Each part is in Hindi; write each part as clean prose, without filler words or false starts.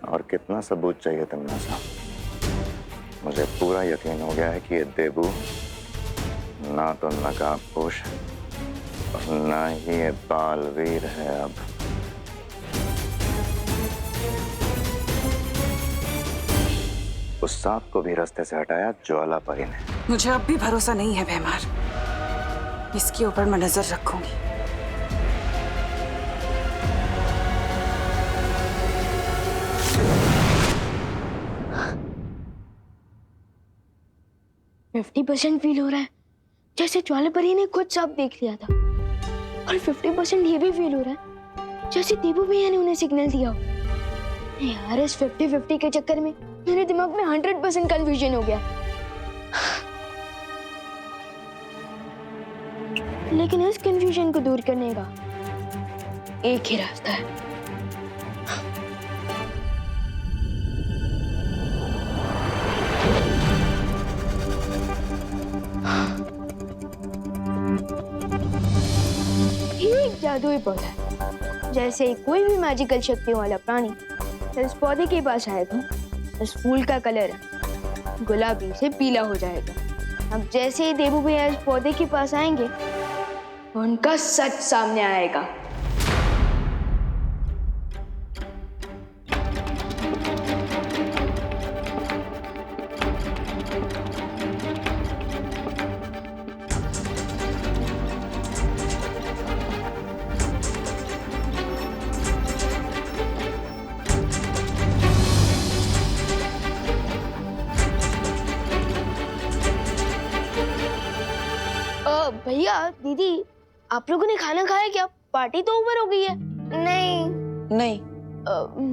और कितना सबूत चाहिए तुमने साहब? मुझे पूरा यकीन हो गया है कि ये देबू ना तो नकाबपोश है और ना ही ये बालवीर है। अब उस सांप को भी रास्ते से हटाया ज्वाला परी ने। मुझे अब भी भरोसा नहीं है भैमार। इसके ऊपर मैं नजर रखूंगी। %50 फील हो रहा है जैसे ज्वाला परी ने खुद सब देख लिया था, और 50% ये भी फील हो रहा है जैसे देबू भैया ने उन्हें सिग्नल दिया हो। यार इस 50-50 के चक्कर में मेरे दिमाग में 100% कंफ्यूजन हो गया। लेकिन इस कंफ्यूजन को दूर करने का एक ही रास्ता है। ये एक जादुई पौधा है। जैसे कोई भी मैजिकल शक्तियों वाला प्राणी इस पौधे के पास आएगा, इस फूल का कलर गुलाबी से पीला हो जाएगा। अब जैसे ही देबू भैया इस पौधे के पास आएंगे, उनका सच सामने आएगा। भैया दीदी, आप लोगों ने खाना खाया क्या? पार्टी तो ओवर हो गई है। नहीं।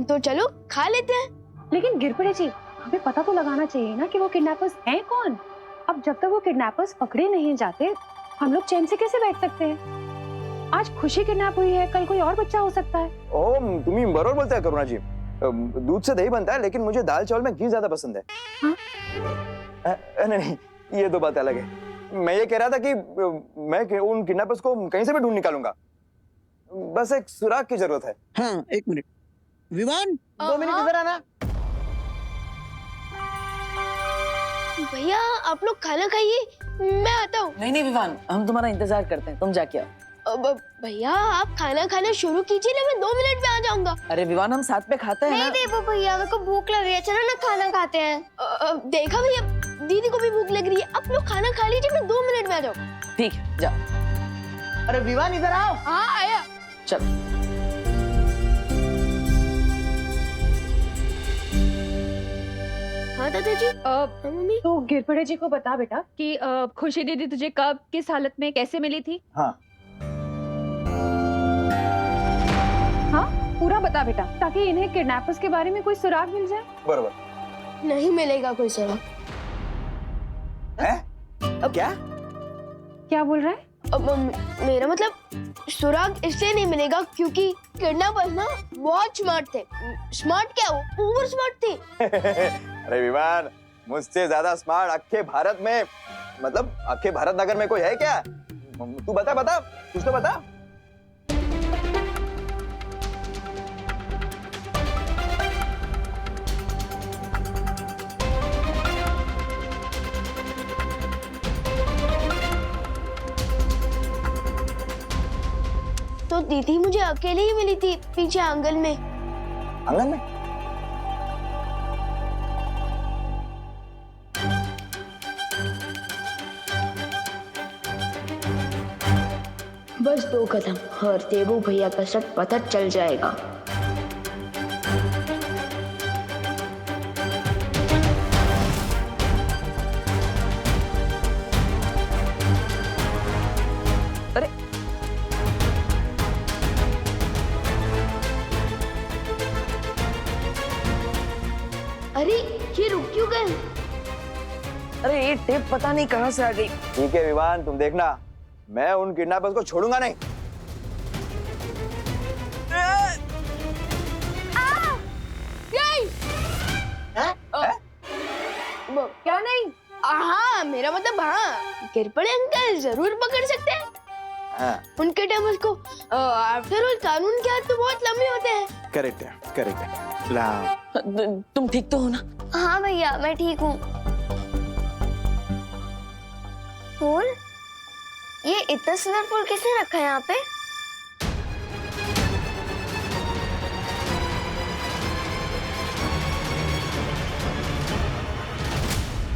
तो चलो खा लेते हैं। लेकिन गिरपड़े जी, हमें पता तो लगाना चाहिए ना कि वो किडनैपर्स हैं कौन। अब जब तक वो किडनैपर्स पकड़े नहीं जाते, हम लोग चैन से कैसे बैठ सकते हैं? आज खुशी किडनैप हुई है, कल कोई और बच्चा हो सकता है। ओ, तुम्ही बरोबर बोलते हैं करुणा जी। दूध से दही बनता है, लेकिन मुझे दाल चावल में घी ज्यादा पसंद है। हाँ? नहीं, ये तो बात अलग है। मैं ये कह रहा था कि मैं उन किडनैपर्स को कहीं से भी ढूंढ निकालूंगा। बस एक सुराग की जरूरत है। हाँ, 1 मिनट। विवान, 2 मिनट इधर आना। भैया आप लोग खाना खाइए, मैं आता हूँ। नहीं विवान, हम तुम्हारा इंतजार करते हैं, तुम जाके आओ। भैया आप खाना खाना शुरू कीजिए ना, मैं 2 मिनट में आ जाऊंगा। अरे विवान, हम साथ में खाते हैं ना। नहीं देबू भैया, मेरे को भूख लग रही है, चलो ना खाना खाते हैं। देखा भैया, दीदी को भी भूख लग रही है। आप लोग खाना खा लीजिए, मैं 2 मिनट में आ जाऊँ। ठीक है, जाओ। अरे विवान इधर आओ। हाँ आया। चलो। हाँ दादाजी। मम्मी। तो गिरपड़े जी को बता बेटा कि खुशी दीदी तुझे कब, किस हालत में, कैसे मिली थी? हाँ, पूरा बता बेटा, ताकि इन्हें किडनैपर्स के बारे में कोई सुराग मिल जाए। बरोबर नहीं मिलेगा कोई सुराग। है। क्या? क्या बोल रहा है? मेरा मतलब सुराग इसलिए नहीं मिलेगा क्योंकि किडनैपर्स ना बहुत स्मार्ट थे। स्मार्ट क्या, वो ओवर स्मार्ट थे। अरे विमान, मुझसे ज्यादा स्मार्ट अक्खे भारत में, मतलब अक्खे भारत नगर में कोई है क्या? तू बता कुछ तो बता। तो दीदी मुझे अकेले ही मिली थी पीछे आंगन में। आंगन में? बस 2 कदम और देबू भैया का सच पता चल जाएगा। अरे अरे ये रुक क्यों गए? अरे ये टेप पता नहीं कहाँ से आ गई। ठीक है विवान, तुम देखना, मैं उन किडनैपर्स को छोड़ूंगा नहीं। क्या नहीं? हाँ मेरा मतलब हाँ, गिरपड़े अंकल जरूर पकड़ सकते हैं। हाँ, उनके टाइम उसको आफ्टर ऑल कानून के हाथ तो बहुत लंबे होते हैं। करेक्ट है। ला तुम ठीक तो हो ना? हाँ भैया मैं ठीक हूँ। फूल? ये इतना सुंदर फूल किसने रखा है यहाँ पे?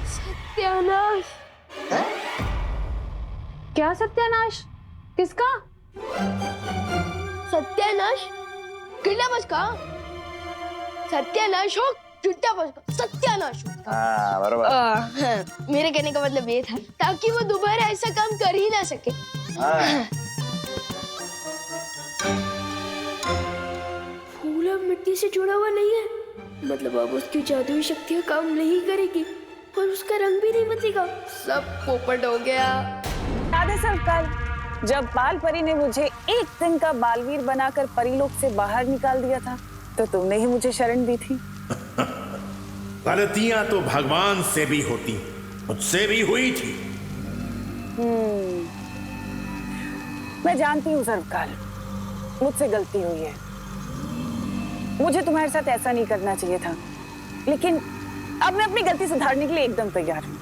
सत्यानाश। क्या सत्यानाश? किसका? सत्यानाश? किला बस का? सत्यानाश हो चुट्टा बस का सत्यानाश हो। हाँ बराबर। मेरे कहने का मतलब ये था ताकि वो दोबारा ऐसा काम कर ही ना सके। हाँ। फूल अब मिट्टी से जुड़ा हुआ नहीं है, मतलब अब उसकी जादुई शक्तियाँ काम नहीं करेगी और उसका रंग भी नहीं बदलेगा। सब पोपट हो गया। आधे साल कल जब बाल परी ने मुझे एक दिन का बालवीर बनाकर परीलोक से बाहर निकाल दिया था, तो तुमने ही मुझे शरण दी थी। गलतियां तो भगवान से भी होती, मुझसे भी हुई थी। मैं जानती हूँ सर्वकाल, मुझसे गलती हुई है। मुझे तुम्हारे साथ ऐसा नहीं करना चाहिए था, लेकिन अब मैं अपनी गलती सुधारने के लिए एकदम तैयार हूँ।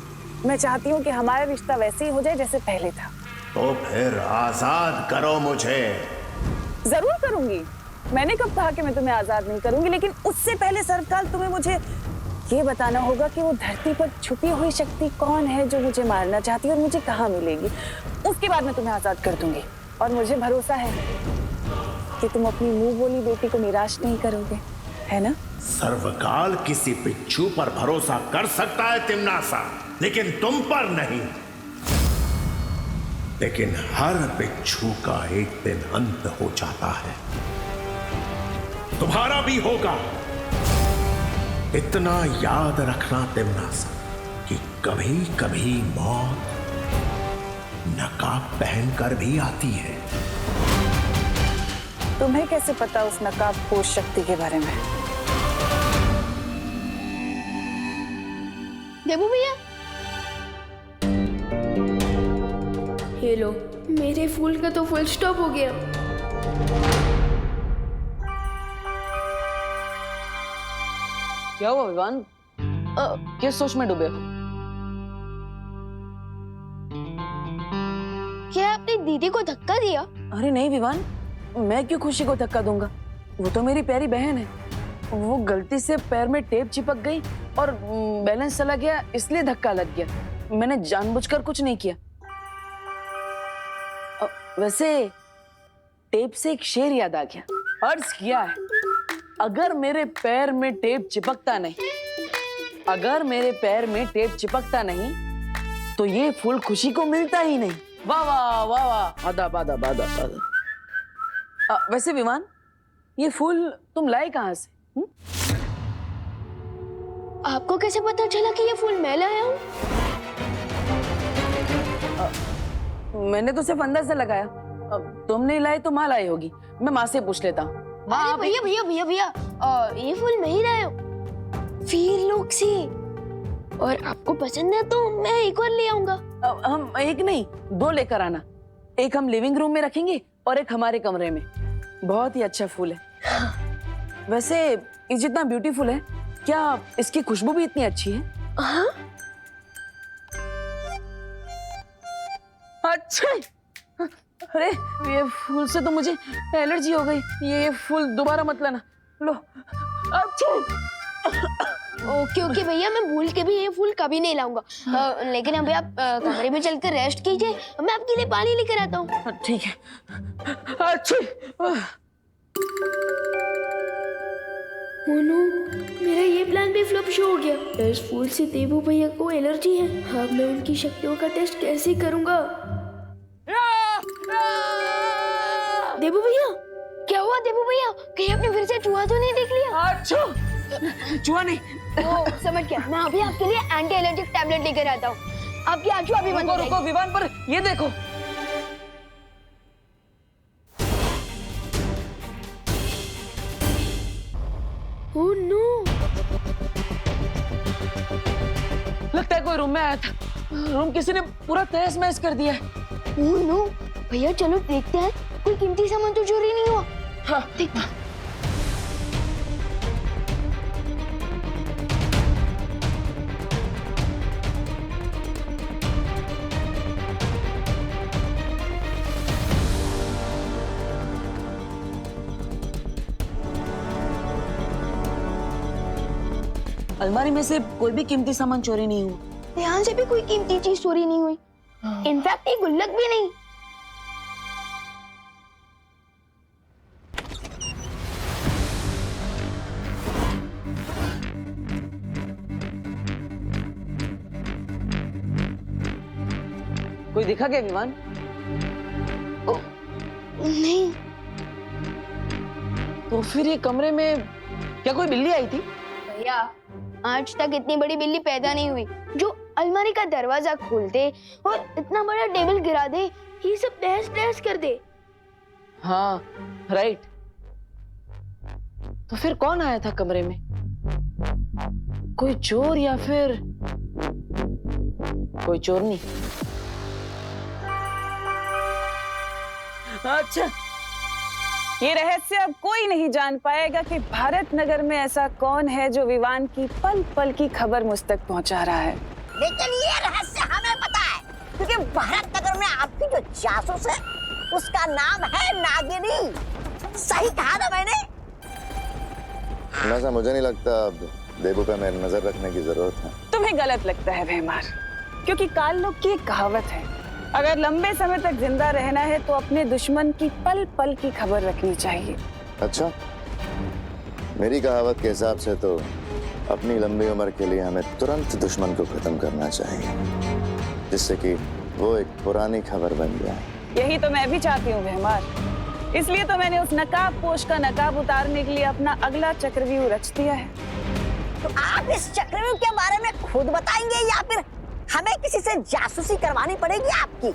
मैं चाहती हूँ कि हमारा रिश्ता वैसे ही हो जाए जैसे पहले था। तो फिर आजाद करो मुझे। जरूर करूंगी। मैंने कब कहा कि मैं तुम्हें आजाद नहीं करूंगी, लेकिन उससे पहले सर्वकाल तुम्हें मुझे ये बताना होगा कि वो धरती पर छुपी हुई शक्ति कौन है जो मुझे मारना चाहती है और मुझे कहाँ मिलेगी। उसके बाद मैं तुम्हें आजाद कर दूंगी और मुझे भरोसा है कि तुम अपनी मुंह बोली बेटी को निराश नहीं करोगे, है ना? सर्वकाल किसी बिच्छू पर भरोसा कर सकता है तिमनासा, लेकिन तुम पर नहीं। लेकिन हर बिच्छू का एक दिन अंत हो जाता है, तुम्हारा भी होगा। इतना याद रखना तिमनासा कि कभी कभी मौत नकाब पहनकर भी आती है। तुम्हें कैसे पता उस नकाब पोष शक्ति के बारे में? देबू भैया, ये लो, मेरे फूल का तो फुल स्टॉप हो गया। क्या हुआ विवान? किस सोच में डूबे हो? क्या आपने दीदी को धक्का दिया? अरे नहीं विवान, मैं क्यों खुशी को धक्का दूंगा? वो तो मेरी प्यारी बहन है। वो गलती से पैर में टेप चिपक गई और बैलेंस चला गया, इसलिए धक्का लग गया। मैंने जानबूझकर कुछ नहीं किया। वैसे टेप से एक शेर याद आ गया। अर्ज किया है, अगर मेरे पैर में टेप चिपकता नहीं, अगर मेरे पैर में टेप चिपकता नहीं, तो ये फूल खुशी को मिलता ही नहीं। वाह वाह वाह वाह, आदा बादा बादा बादा। वैसे विमान, ये फूल तुम लाए कहाँ से? आपको कैसे पता चला कि ये फूल मैं लाया हूँ? मैंने तो सिर्फ अंदर से लगाया। तुम नहीं लाए तो माँ लाई होगी। मैं माँ से पूछ लेता हूँ। अरे भैया भैया भैया भैया, ये फूल मैं ही लाया हूँ, वीरलोक से। और आपको पसंद है तो मैं एक और ले आऊंगा। हम एक नहीं, दो लेकर आना। एक हम लिविंग रूम में रखेंगे और एक हमारे कमरे में। बहुत ही अच्छा फूल है। वैसे ये जितना ब्यूटीफुल है, क्या इसकी खुशबू भी इतनी अच्छी है? हाँ? अच्छा, अरे ये फूल से तो मुझे एलर्जी हो गई। ये फूल दोबारा मत लाना। लो। अच्छा। ओके ओके भैया, मैं भूल के भी ये फूल कभी नहीं लाऊंगा। लेकिन अभी आप कमरे में चलकर रेस्ट कीजिए, मैं आपके लिए पानी लेकर आता हूँ। ठीक है। अच्छा। मोनू, मेरा ये प्लान भी फ्लॉप शो हो गया। इस फूल से देवू भैया को एलर्जी है। अब मैं उनकी शक्तियों का टेस्ट कैसे करूंगा? देवू भैया, क्या हुआ देवू भैया? कहीं आपने फिर से चूहा तो नहीं देख लिया? अच्छा, चूहा नहीं। समझ गया, मैं अभी आपके लिए एंटी एलर्जिक टैबलेट लेकर आता हूँ। आपकी आंसू अभी बंद हो जाएगी। रुको विमान, पर ये देखो। ओह नो, लगता है कोई रूम में आया था। रूम किसी ने पूरा तहस महस कर दिया है। ओह नो, भैया चलो देखते हैं, कोई कीमती सामान तो चोरी नहीं हुआ। हाँ। देखते। अलमारी में से कोई भी कीमती सामान चोरी नहीं हुआ। ध्यान से भी कोई कीमती चीज चोरी नहीं हुई। इनफैक्ट एक गुल्लक भी नहीं। कोई दिखा क्या विवान? नहीं। तो फिर ये कमरे में क्या कोई बिल्ली आई थी? भैया आज तक इतनी बड़ी बिल्ली पैदा नहीं हुई जो अलमारी का दरवाजा खोल दे और इतना बड़ा टेबल गिरा दे, ये सब तहस नहस कर दे। हाँ राइट। तो फिर कौन आया था कमरे में? कोई चोर या फिर कोई चोरनी? अच्छा, ये रहस्य अब कोई नहीं जान पाएगा कि भारत नगर में ऐसा कौन है जो विवान की पल पल की खबर मुझ तक पहुंचा रहा है। लेकिन ये रहस्य हमें पता है, क्योंकि भारत नगर में आपकी जो जासूस है उसका नाम है नागिनी। सही कहा ना मैंने? ऐसा मुझे नहीं लगता अब देबू पे मेरी नजर रखने की जरूरत है। तुम्हें गलत लगता है भैमार, क्योंकि काल लोग की एक कहावत है, अगर लंबे समय तक जिंदा रहना है तो अपने दुश्मन की पल पल की खबर रखनी चाहिए। अच्छा, मेरी कहावत के हिसाब से तो अपनी लंबी उम्र के लिए हमें तुरंत दुश्मन को खत्म करना चाहिए, जिससे कि वो एक पुरानी खबर बन जाए। यही तो मैं भी चाहती हूँ भैमार, इसलिए तो मैंने उस नकाबपोश का नकाब उतारने के लिए अपना अगला चक्रव्यूह रच दिया है। तो आप इस चक्रव्यूह के बारे में खुद बताएंगे या फिर हमें किसी से जासूसी करवानी पड़ेगी आपकी?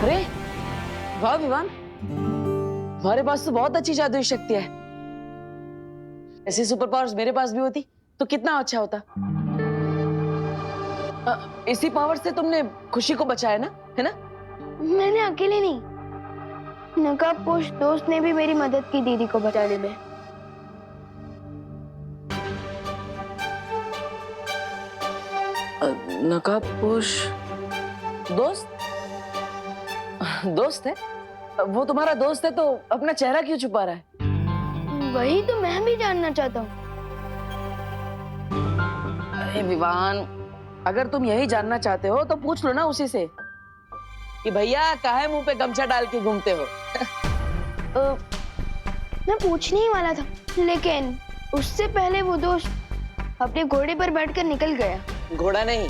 अरे वाह विवान, हमारे पास तो बहुत अच्छी जादुई शक्ति है। ऐसी सुपर पावर्स मेरे पास भी होती तो कितना अच्छा होता। इसी पावर से तुमने खुशी को बचाया ना, है ना? मैंने अकेले नहीं, नकाबपोश दोस्त ने भी मेरी मदद की दीदी को बचाने में। नकाबपोश दोस्त? दोस्त है? वो तुम्हारा दोस्त है तो अपना चेहरा क्यों छुपा रहा है? वही तो मैं भी जानना चाहता हूँ। अरे विवान, अगर तुम यही जानना चाहते हो तो पूछ लो ना उसी से कि भैया काहे मुंह पे गमछा डाल के घूमते हो? मैं पूछने ही वाला था, लेकिन उससे पहले वो दोस्त अपने घोड़े पर बैठकर निकल गया। घोड़ा नहीं,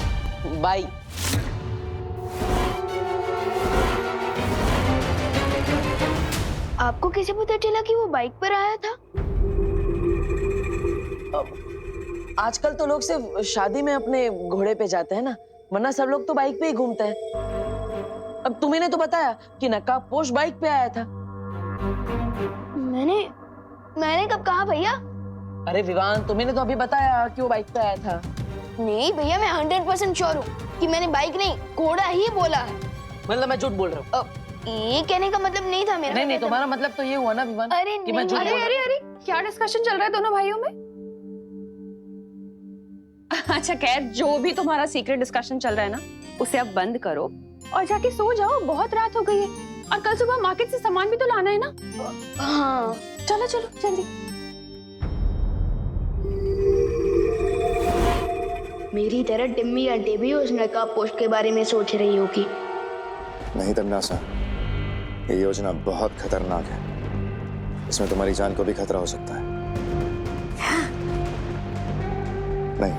बाई। आपको कैसे पता चला कि वो बाइक पर आया था? आजकल तो लोग सिर्फ शादी में अपने घोड़े पे जाते हैं ना, वरना सब लोग तो बाइक पे ही घूमते हैं। अब तुम्ही ने तो बताया कि नकाबपोश बाइक पे आया था। मैंने कब कहा भैया? अरे विवान, तुम्ही ने तो अभी बताया कि वो बाइक पे आया था। नहीं भैया, मैं 100% श्योर हूँ कि मैंने बाइक नहीं घोड़ा ही बोला है। मतलब मैं झूठ बोल रहा हूँ? ये कहने का मतलब नहीं था मेरा। नहीं, तुम्हारा मतलब तो ये हुआ ना विवान? अरे कि मैं झूठ बोल रहा हूँ। अरे क्या डिस्कशन चल रहा है दोनों भाइयों में? अच्छा खैर, जो भी तुम्हारा सीक्रेट डिस्कशन चल रहा है ना, उसे अब बंद करो और जाके सो जाओ, बहुत रात हो गई है और कल सुबह मार्केट से सामान भी तो लाना है ना। हाँ चलो चलो जल्दी। मेरी तरह टिम्मी आंटी भी उस नकाबपोश के बारे में सोच रही होगी। नहीं तमन्ना, ये योजना बहुत खतरनाक है। इसमें तुम्हारी जान को भी खतरा हो सकता है। नहीं,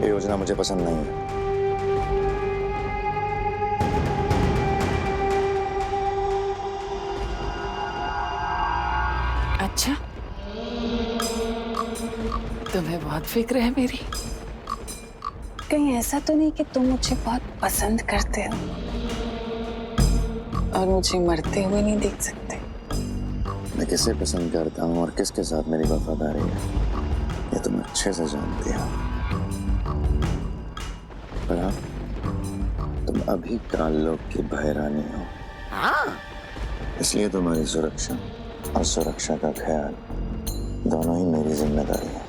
ये योजना मुझे पसंद नहीं है। अच्छा, तुम्हें बहुत फिक्र है मेरी। कहीं ऐसा तो नहीं कि तुम मुझे बहुत पसंद करते हो और मुझे मरते हुए नहीं देख सकते? मैं किसे पसंद करता हूँ और किसके साथ मेरी वफादारी है, ये तुम अच्छे से जानती हो। पर हाँ, तुम अभी काल लोग की भयरानी हो, इसलिए तुम्हारी सुरक्षा और सुरक्षा का ख्याल दोनों ही मेरी जिम्मेदारी है।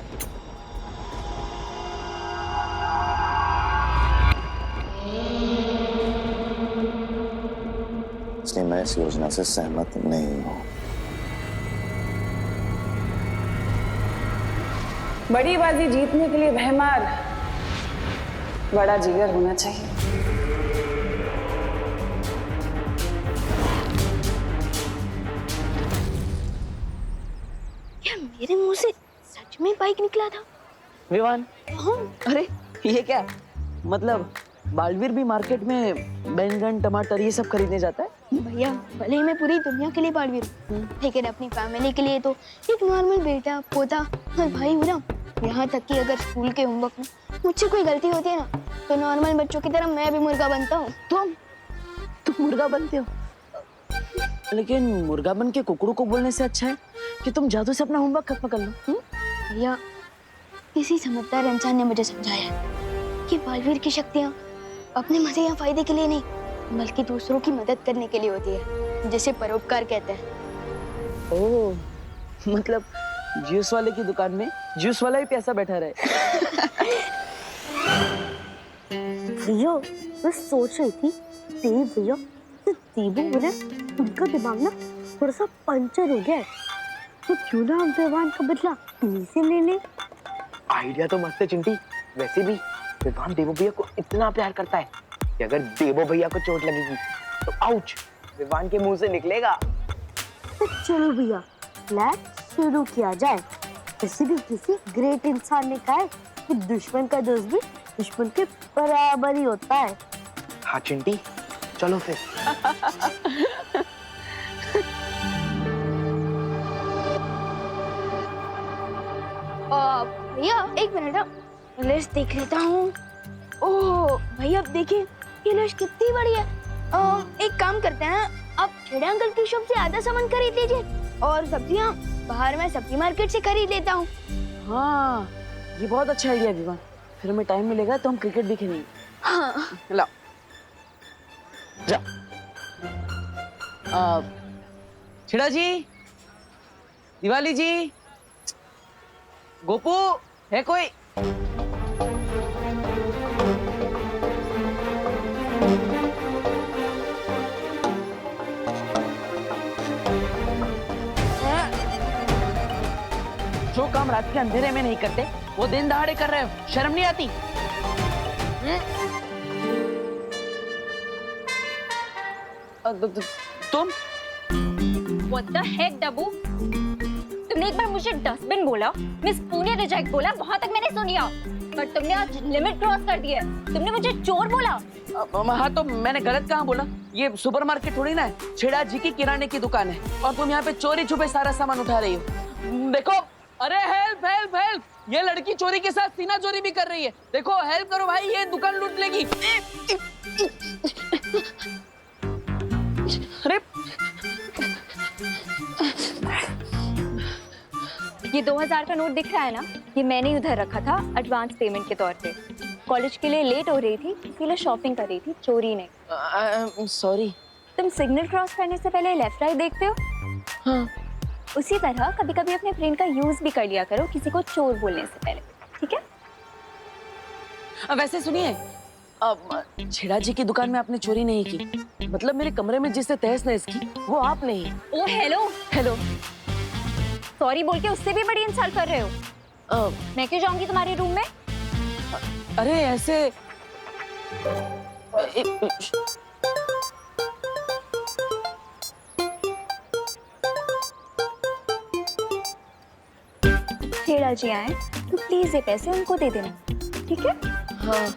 इसलिए मैं इस योजना से सहमत नहीं हूं। बड़ी बाजी जीतने के लिए भैमार बड़ा जिगर होना चाहिए। क्या मेरे मुंह से सच में बाइक निकला था? विवान, हाँ। अरे ये क्या, मतलब बालवीर भी मार्केट में बैंगन टमाटर ये सब खरीदने जाता है? भैया भले ही मैं पूरी दुनिया के लिए बालवीर हूँ, लेकिन अपनी फैमिली के लिए तो एक नॉर्मल बेटा पोता और भाई हूँ ना। यहाँ तक कि अगर स्कूल के होमवर्क में मुझसे कोई गलती होती है ना, तो नॉर्मल बच्चों की तरह मैं भी मुर्गा बनता हूँ। तुम मुर्गा बनते हो? लेकिन मुर्गा बन के कुकड़ू को बोलने से अच्छा है कि तुम जादू से अपना होमवर्क खत्म कर लो। भैया किसी समझदार इंसान ने मुझे समझाया है कि बालवीर की शक्तियाँ अपने मजे या फायदे के लिए नहीं, बल्कि दूसरों की मदद करने के लिए होती है, जिसे परोपकार कहते हैं। ओह, मतलब जूस वाले की दुकान में जूस वाला ही प्यासा बैठा रहे। भैया मैं सोच रही थी, देव भैया तो देवू बोले उनका दिमाग ना थोड़ा सा पंचर हो गया है, तो क्यों ना हम विवान का बदला इन्हीं से ले ले। आइडिया तो मस्त है चिंटी। वैसे भी विवान देवो भैया को इतना प्यार करता है कि अगर देवो भैया को चोट लगेगी तो आउच विवान के मुंह से निकलेगा। तो चलो भैया प्लान शुरू किया जाए। वैसे भी किसी ग्रेट इंसान ने कहा है कि दुश्मन का दोस्त भी दुश्मन के बराबर ही होता है। हाँ चिंटी, चलो फिर। भैया एक मिनट, लिस्ट देख लेता हूँ। ओह भैया अब देखिए ये लिस्ट कितनी बड़ी है। एक काम करते हैं, आप खेड़ा अंकल की शॉप से आधा सामान खरीद लीजिए और सब्जियाँ बाहर मैं सब्जी मार्केट से खरीद लेता हूँ। हाँ, ये बहुत अच्छा आइडिया विवान। फिर हमें टाइम मिलेगा तो हम क्रिकेट भी खेलेंगे। हाँ लाओ जा। छिड़ा जी, दिवाली जी, गोपू है कोई? जो काम रात के अंधेरे में नहीं करते वो दिन दहाड़े कर रहे हो, शर्म नहीं आती? तुम What the heck, डब्बू? तुमने एक बार मुझे डस्टबिन बोला, मिस पुणे रिजेक्ट बोला, वहाँ तक मैंने सुन लिया, पर तुमने आज लिमिट क्रॉस कर दी है। तुमने मुझे चोर बोला। हाँ तो मैंने गलत कहाँ बोला? ये सुपरमार्केट थोड़ी ना है, छेड़ा जी की किराने की दुकान है और तुम यहाँ पे चोरी छुपे सारा सामान उठा रही हो। देखो, अरे हेल्प हेल्प हेल्प, ये लड़की चोरी के साथ सीना चोरी भी कर रही है। देखो हेल्प करो भाई, ये दुकान लूट लेगी। अरे ये 2000 का नोट दिख रहा है ना, ये मैंने उधर रखा था एडवांस पेमेंट के तौर पे। कॉलेज के लिए लेट हो रही थी, इसीलिए शॉपिंग कर रही थी, चोरी नहीं। सॉरी। तुम सिग्नल क्रॉस करने से पहले लेफ्ट राइट देखते हो? हाँ। उसी तरह कभी कभी अपने ब्रेन का यूज भी कर लिया करो किसी को चोर बोलने से पहले, ठीक है? वैसे सुनिए, छेड़ा जी की दुकान में आपने चोरी नहीं की, मतलब मेरे कमरे में जिससे तहस नहस की वो आप नहीं। ओ हेलो हेलो, सॉरी बोल के उससे भी बड़ी इंसल्ट कर रहे हो। मैं क्यों जाऊंगी तुम्हारे रूम में? अरे ऐसे छेड़ा जी आए तो प्लीज ये पैसे उनको दे देना, ठीक है? हाँ।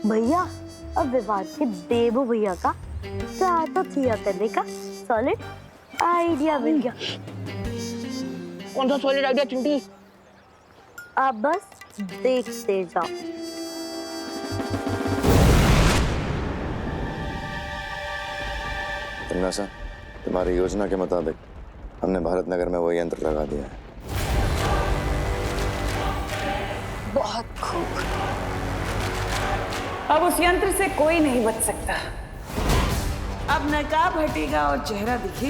भैया अब विवाद के देवू भैया का तो किया करने का सॉलिड आइडिया मिल गया। कौन सा सॉलिड आइडिया चिंटी? आप बस देखते जाओ। तिमनासा, तुम्हारी योजना के मुताबिक हमने भारत नगर में वो यंत्र लगा दिया है। बहुत खूब। अब उस यंत्र से कोई नहीं बच सकता। अब नकाब हटेगा और चेहरा दिखेगा।